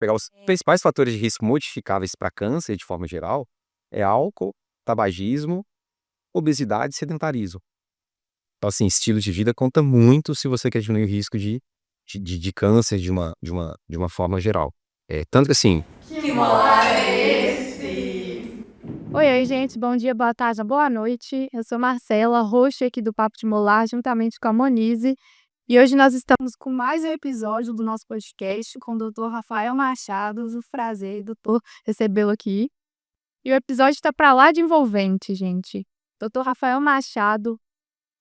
Pegar os principais fatores de risco modificáveis para câncer, de forma geral, é álcool, tabagismo, obesidade e sedentarismo. Então, assim, estilo de vida conta muito se você quer diminuir o risco de câncer de uma forma geral. Tanto que, assim, Que molar é esse? Oi, gente, bom dia, boa tarde, boa noite. Eu sou Marcela, host aqui do Papo de Molar, juntamente com a Monize. E hoje nós estamos com mais um episódio do nosso podcast com o doutor Rafael Machado. O prazer, doutor, recebê-lo aqui. E o episódio está para lá de envolvente, gente. Doutor Rafael Machado,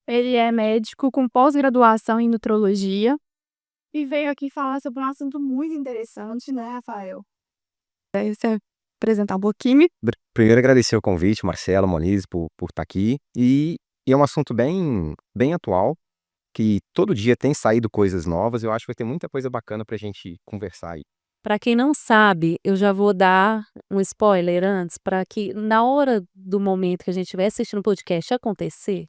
ele é médico com pós-graduação em nutrologia e veio aqui falar sobre um assunto muito interessante, né, Rafael? Você apresentar um pouquinho. primeiro agradecer o convite, Marcelo, Moniz, por estar aqui. E é um assunto bem atual, que todo dia tem saído coisas novas. Eu acho que vai ter muita coisa bacana pra gente conversar aí. Para quem não sabe, eu já vou dar um spoiler antes, para que na hora do momento que a gente estiver assistindo o podcast acontecer,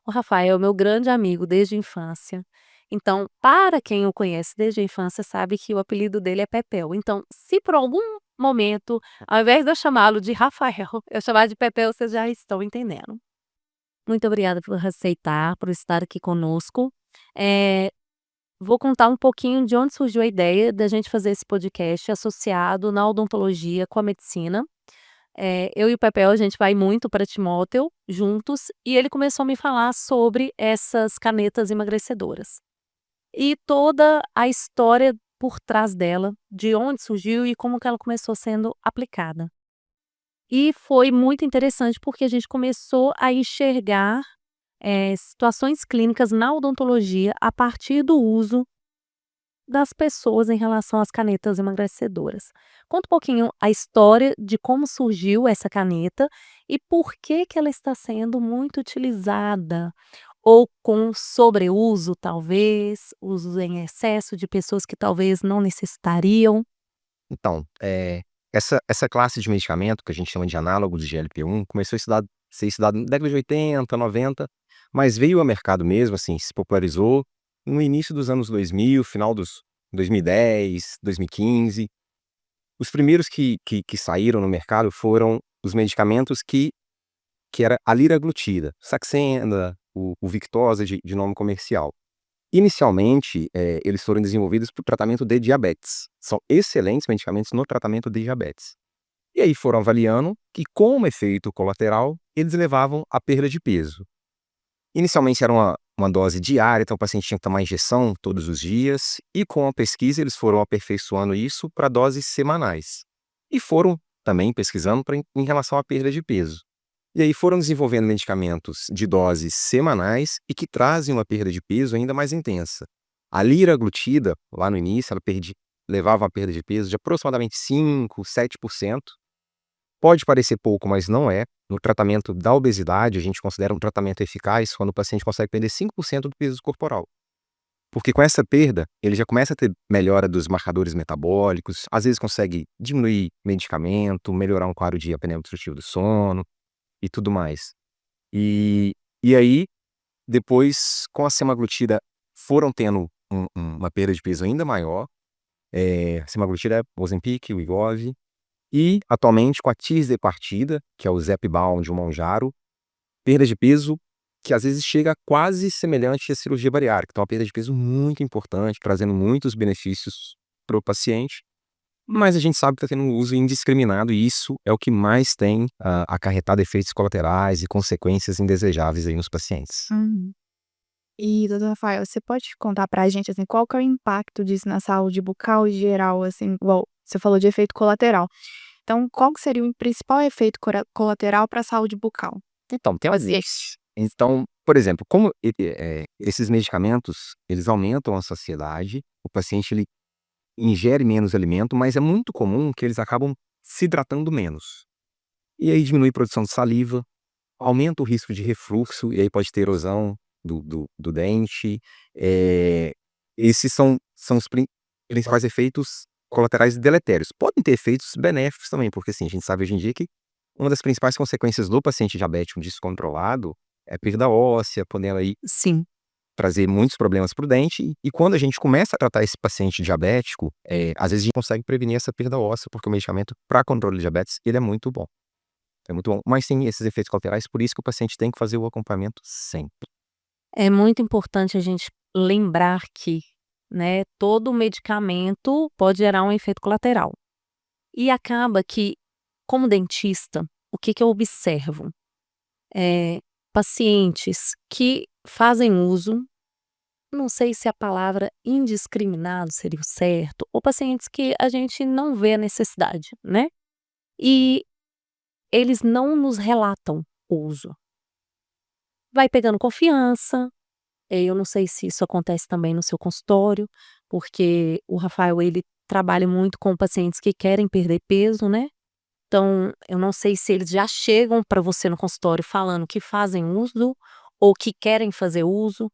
o Rafael é meu grande amigo desde a infância. Então, para quem o conhece desde a infância, sabe que o apelido dele é Pepeu. Então, se por algum momento, ao invés de eu chamá-lo de Rafael, eu chamar de Pepeu, vocês já estão entendendo. Muito obrigada por aceitar, por estar aqui conosco. Vou contar um pouquinho de onde surgiu a ideia da gente fazer esse podcast associado na odontologia com a medicina. Eu e o Pepeu, a gente vai muito para Timóteo juntos e ele começou a me falar sobre essas canetas emagrecedoras. E toda a história por trás dela, de onde surgiu e como que ela começou sendo aplicada. E foi muito interessante porque a gente começou a enxergar situações clínicas na odontologia a partir do uso das pessoas em relação às canetas emagrecedoras. Conta um pouquinho a história de como surgiu essa caneta e por que que ela está sendo muito utilizada, ou com sobreuso talvez, uso em excesso de pessoas que talvez não necessitariam. Então, essa classe de medicamento, que a gente chama de análogos de GLP-1, começou a ser estudado na década de 80, 90, mas veio ao mercado mesmo, assim, se popularizou no início dos anos 2000, final dos 2010, 2015. Os primeiros que saíram no mercado foram os medicamentos que era a liraglutida, Saxenda, o Victoza de nome comercial. Inicialmente, eles foram desenvolvidos para o tratamento de diabetes. São excelentes medicamentos no tratamento de diabetes. E aí foram avaliando que, como efeito colateral, eles levavam à perda de peso. Inicialmente era uma dose diária, então o paciente tinha que tomar injeção todos os dias, e com a pesquisa eles foram aperfeiçoando isso para doses semanais. E foram também pesquisando em relação à perda de peso. E aí foram desenvolvendo medicamentos de doses semanais e que trazem uma perda de peso ainda mais intensa. A liraglutida, lá no início, levava a uma perda de peso de aproximadamente 5, 7%. Pode parecer pouco, mas não é. No tratamento da obesidade, a gente considera um tratamento eficaz quando o paciente consegue perder 5% do peso corporal. Porque com essa perda, ele já começa a ter melhora dos marcadores metabólicos, às vezes consegue diminuir medicamento, melhorar um quadro de apneia obstrutiva do sono e tudo mais. E aí, depois, com a semaglutida, foram tendo uma perda de peso ainda maior. A semaglutida é o Ozempic, o Wegovy. E, atualmente, com a tirzepatida, que é o Zepbound, o Mounjaro, perda de peso que às vezes chega quase semelhante à cirurgia bariátrica. Então, uma perda de peso muito importante, trazendo muitos benefícios para o paciente. Mas a gente sabe que está tendo um uso indiscriminado e isso é o que mais tem acarretado efeitos colaterais e consequências indesejáveis aí nos pacientes. E, doutor Rafael, você pode contar pra gente, assim, qual que é o impacto disso na saúde bucal em geral, assim, igual você falou de efeito colateral. Então, qual que seria o principal efeito colateral para a saúde bucal? Então, tem existe. Então, por exemplo, como esses medicamentos, eles aumentam a saciedade, o paciente ele ingere menos alimento, mas é muito comum que eles acabam se hidratando menos. E aí diminui a produção de saliva, aumenta o risco de refluxo, e aí pode ter erosão do dente. Esses são os principais efeitos colaterais deletérios. Podem ter efeitos benéficos também, porque assim, a gente sabe hoje em dia que uma das principais consequências do paciente diabético descontrolado é perda óssea, podendo aí Sim. trazer muitos problemas para o dente. E quando a gente começa a tratar esse paciente diabético, às vezes a gente consegue prevenir essa perda óssea, porque o medicamento para controle de diabetes, ele é muito bom. É muito bom. Mas tem esses efeitos colaterais, por isso que o paciente tem que fazer o acompanhamento sempre. É muito importante a gente lembrar que, né, todo medicamento pode gerar um efeito colateral. E acaba que, como dentista, o que eu observo? Pacientes que fazem uso, não sei se a palavra indiscriminado seria o certo, ou pacientes que a gente não vê a necessidade, né? E eles não nos relatam o uso. Vai pegando confiança. Eu não sei se isso acontece também no seu consultório, porque o Rafael, ele trabalha muito com pacientes que querem perder peso, né? Então, eu não sei se eles já chegam para você no consultório falando que fazem uso ou que querem fazer uso,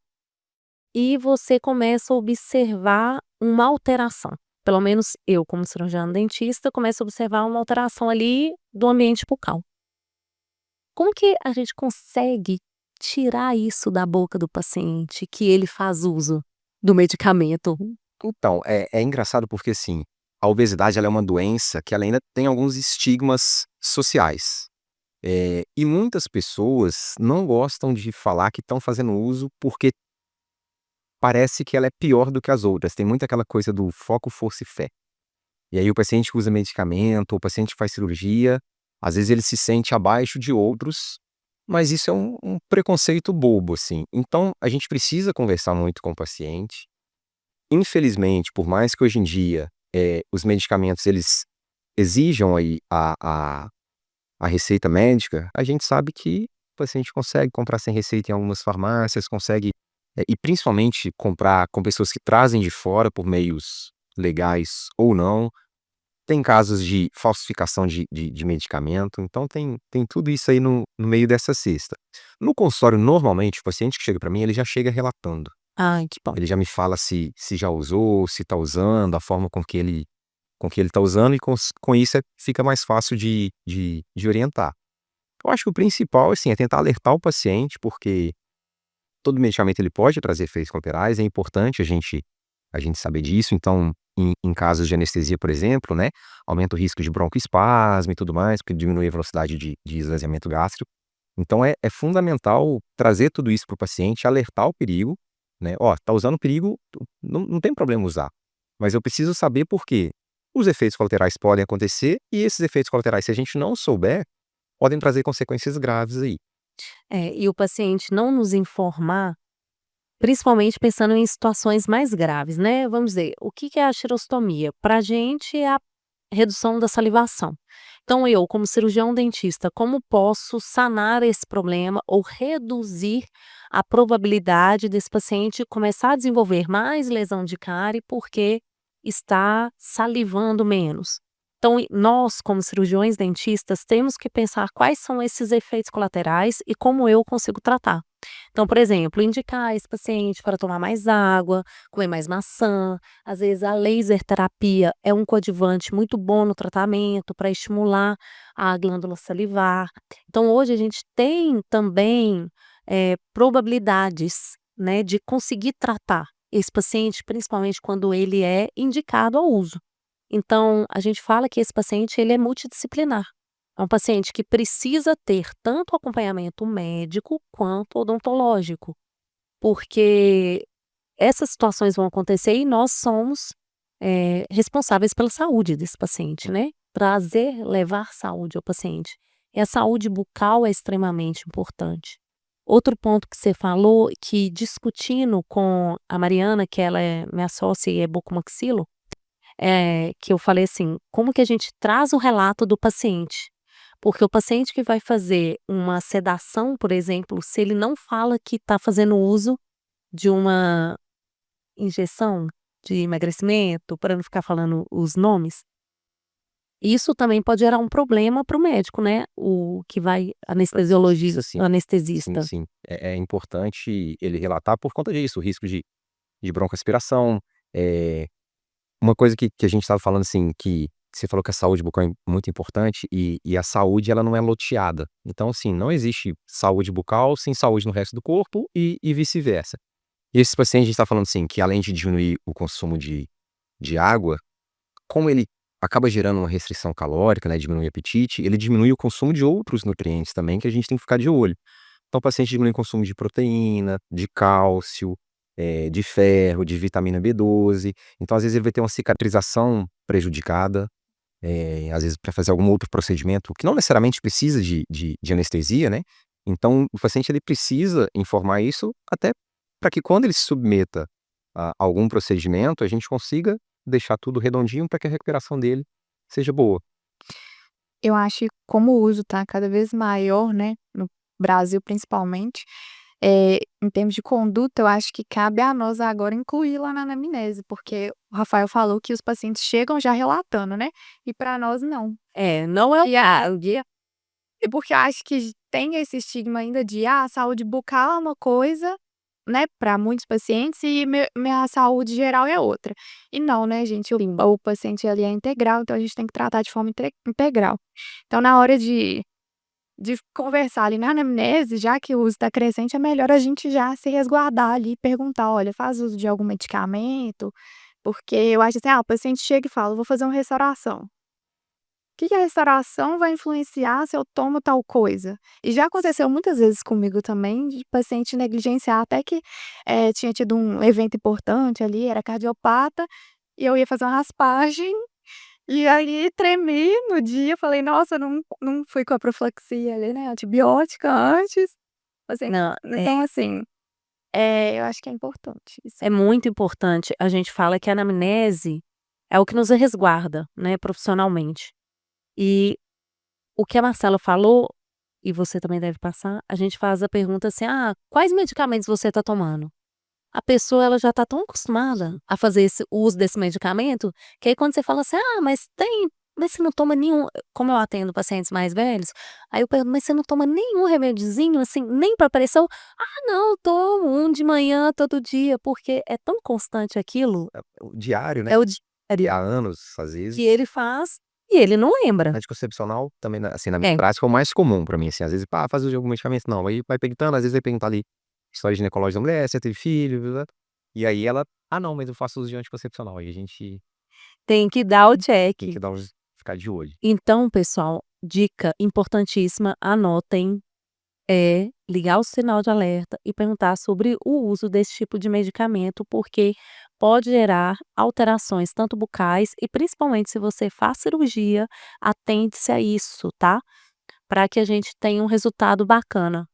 e você começa a observar uma alteração. Pelo menos eu, como cirurgião dentista, começo a observar uma alteração ali do ambiente bucal. Como que a gente consegue tirar isso da boca do paciente, que ele faz uso do medicamento? Então, é engraçado porque, assim, a obesidade ela é uma doença que ela ainda tem alguns estigmas sociais. E muitas pessoas não gostam de falar que estão fazendo uso, porque parece que ela é pior do que as outras. Tem muito aquela coisa do foco, força e fé. E aí o paciente que usa medicamento, o paciente que faz cirurgia, às vezes ele se sente abaixo de outros, mas isso é um preconceito bobo, assim. Então, a gente precisa conversar muito com o paciente. Infelizmente, por mais que hoje em dia, os medicamentos eles exijam aí a receita médica, a gente sabe que o paciente consegue comprar sem receita em algumas farmácias, consegue, e principalmente comprar com pessoas que trazem de fora por meios legais ou não. Tem casos de falsificação de medicamento, então tem tudo isso aí no meio dessa cesta. No consultório, normalmente, o paciente que chega para mim, ele já chega relatando. Ai, que bom. Ele já me fala se já usou, se está usando, a forma com que ele está usando, e com isso fica mais fácil de orientar. Eu acho que o principal, assim, é tentar alertar o paciente, porque todo medicamento ele pode trazer efeitos colaterais, é importante a gente saber disso. Então, em casos de anestesia, por exemplo, né, aumenta o risco de broncoespasmo e tudo mais, porque diminui a velocidade de esvaziamento gástrico. Então é fundamental trazer tudo isso para o paciente, alertar o perigo, né, "Ó, tá usando perigo, não tem problema usar, mas eu preciso saber por quê. Os efeitos colaterais podem acontecer, e esses efeitos colaterais, se a gente não souber, podem trazer consequências graves aí." E o paciente não nos informar, principalmente pensando em situações mais graves, né? Vamos dizer, o que é a xerostomia? Para a gente é a redução da salivação. Então, eu, como cirurgião dentista, como posso sanar esse problema ou reduzir a probabilidade desse paciente começar a desenvolver mais lesão de cárie porque está salivando menos? Então, nós, como cirurgiões dentistas, temos que pensar quais são esses efeitos colaterais e como eu consigo tratar. Então, por exemplo, indicar esse paciente para tomar mais água, comer mais maçã. Às vezes, a laser terapia é um coadjuvante muito bom no tratamento para estimular a glândula salivar. Então, hoje a gente tem também probabilidades, né, de conseguir tratar esse paciente, principalmente quando ele é indicado ao uso. Então, a gente fala que esse paciente ele é multidisciplinar. É um paciente que precisa ter tanto acompanhamento médico quanto odontológico, porque essas situações vão acontecer e nós somos responsáveis pela saúde desse paciente, né? Levar saúde ao paciente. E a saúde bucal é extremamente importante. Outro ponto que você falou, que discutindo com a Mariana, que ela é minha sócia e é bucomaxilo, que eu falei assim, como que a gente traz o relato do paciente? Porque o paciente que vai fazer uma sedação, por exemplo, se ele não fala que está fazendo uso de uma injeção de emagrecimento, para não ficar falando os nomes, isso também pode gerar um problema para o médico, né? O que vai Isso anestesiologista, sim, sim, anestesista. sim. É importante ele relatar por conta disso, o risco de broncoaspiração. Uma coisa que a gente estava falando, assim, que você falou que a saúde bucal é muito importante, e a saúde ela não é loteada. Então, assim, não existe saúde bucal sem saúde no resto do corpo, e vice-versa. E esses pacientes, a gente tá falando assim, que além de diminuir o consumo de água, como ele acaba gerando uma restrição calórica, né, diminui o apetite, ele diminui o consumo de outros nutrientes também, que a gente tem que ficar de olho. Então o paciente diminui o consumo de proteína, de cálcio, de ferro, de vitamina B12. Então, às vezes, ele vai ter uma cicatrização prejudicada, às vezes para fazer algum outro procedimento que não necessariamente precisa de anestesia, né. Então o paciente ele precisa informar isso até para que quando ele se submeta a algum procedimento, a gente consiga deixar tudo redondinho para que a recuperação dele seja boa. Eu acho que como o uso tá cada vez maior, né, no Brasil principalmente, em termos de conduta, eu acho que cabe a nós agora incluir lá na anamnese, porque o Rafael falou que os pacientes chegam já relatando, né, e para nós não. Não é E a e porque eu acho que tem esse estigma ainda de: "Ah, a saúde bucal é uma coisa", né, para muitos pacientes e minha saúde geral é outra. E não, né, gente, o paciente ali é integral, então a gente tem que tratar de forma integral. Então na hora de conversar ali na anamnese, já que o uso está crescente, é melhor a gente já se resguardar ali e perguntar: "Olha, faz uso de algum medicamento?" Porque eu acho assim: o paciente chega e fala: "Vou fazer uma restauração". Que a restauração vai influenciar se eu tomo tal coisa? E já aconteceu muitas vezes comigo também de paciente negligenciar até que, tinha tido um evento importante ali, era cardiopata, e eu ia fazer uma raspagem, e aí tremi no dia, falei: "Nossa, não fui com a profilaxia ali, né, antibiótica antes". Assim, não, então assim, eu acho que é importante isso. é muito importante. A gente fala que a anamnese é o que nos resguarda, né, profissionalmente. E o que a Marcela falou, e você também deve passar, a gente faz a pergunta assim: "Ah, quais medicamentos você está tomando?". A pessoa ela já está tão acostumada a fazer esse o uso desse medicamento, que aí quando você fala assim: "Ah, mas você não toma nenhum", como eu atendo pacientes mais velhos, aí eu pergunto: "Mas você não toma nenhum remediozinho, assim, nem para pressão?". "Ah, não, eu tomo um de manhã todo dia", porque é tão constante aquilo, O diário, né, é o e diário há anos, às vezes. que ele faz e ele não lembra. Anticoncepcional também, assim, na minha É. prática é o mais comum pra mim, assim, às vezes: "Pá, faz uso de algum medicamento?". Não, aí vai perguntando, às vezes vai perguntar ali história ginecológica da mulher, se já teve filho, blá-blá-blá, e aí ela: "Ah não, mas eu faço uso de anticoncepcional", aí a gente Tem que dar o tem que check. dar ficar de olho. Então, pessoal, dica importantíssima, anotem, é ligar o sinal de alerta e perguntar sobre o uso desse tipo de medicamento, porque pode gerar alterações tanto bucais e principalmente se você faz cirurgia, atente-se a isso, tá? Para que a gente tenha um resultado bacana,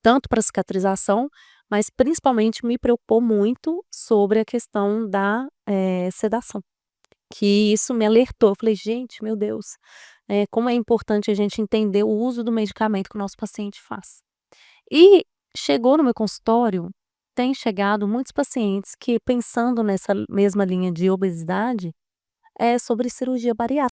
tanto para cicatrização, mas principalmente me preocupou muito sobre a questão da sedação. Que isso me alertou, eu falei: "Gente, meu Deus, como é importante a gente entender o uso do medicamento que o nosso paciente faz". E chegou no meu consultório, tem chegado muitos pacientes que pensando nessa mesma linha de obesidade, é sobre cirurgia bariátrica.